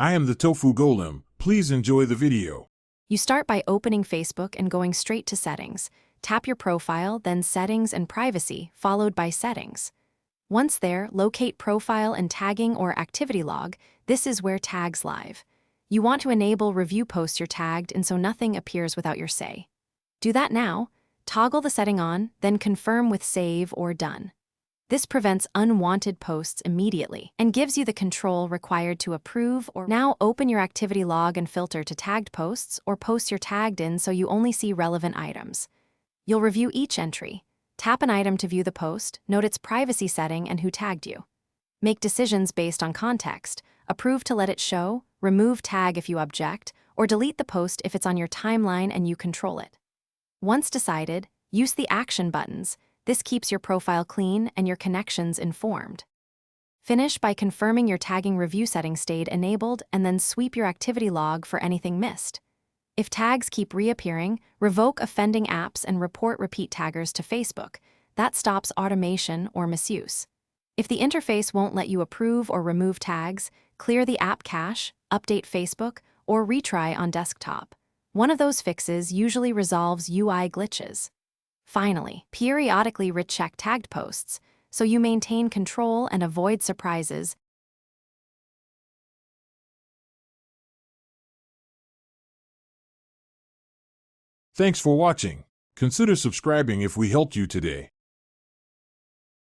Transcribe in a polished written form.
I am the Tofu Golem. Please enjoy the video. You start by opening Facebook and going straight to Settings. Tap your profile, then Settings and Privacy, followed by Settings. Once there, locate Profile and Tagging or Activity Log. This is where tags live. You want to enable review posts you're tagged in so nothing appears without your say. Do that now. Toggle the setting on, then confirm with Save or Done. This prevents unwanted posts immediately and gives you the control required to approve or now open your activity log and filter to tagged posts or posts you're tagged in so you only see relevant items. You'll review each entry. Tap an item to view the post, note its privacy setting and who tagged you. Make decisions based on context, approve to let it show, remove tag if you object, or delete the post if it's on your timeline and you control it. Once decided, use the action buttons. This keeps your profile clean and your connections informed. Finish by confirming your tagging review setting stayed enabled and then sweep your activity log for anything missed. If tags keep reappearing, revoke offending apps and report repeat taggers to Facebook. That stops automation or misuse. If the interface won't let you approve or remove tags, clear the app cache, update Facebook, or retry on desktop. One of those fixes usually resolves UI glitches. Finally, periodically recheck tagged posts so you maintain control and avoid surprises. Thanks for watching. Consider subscribing if we helped you today.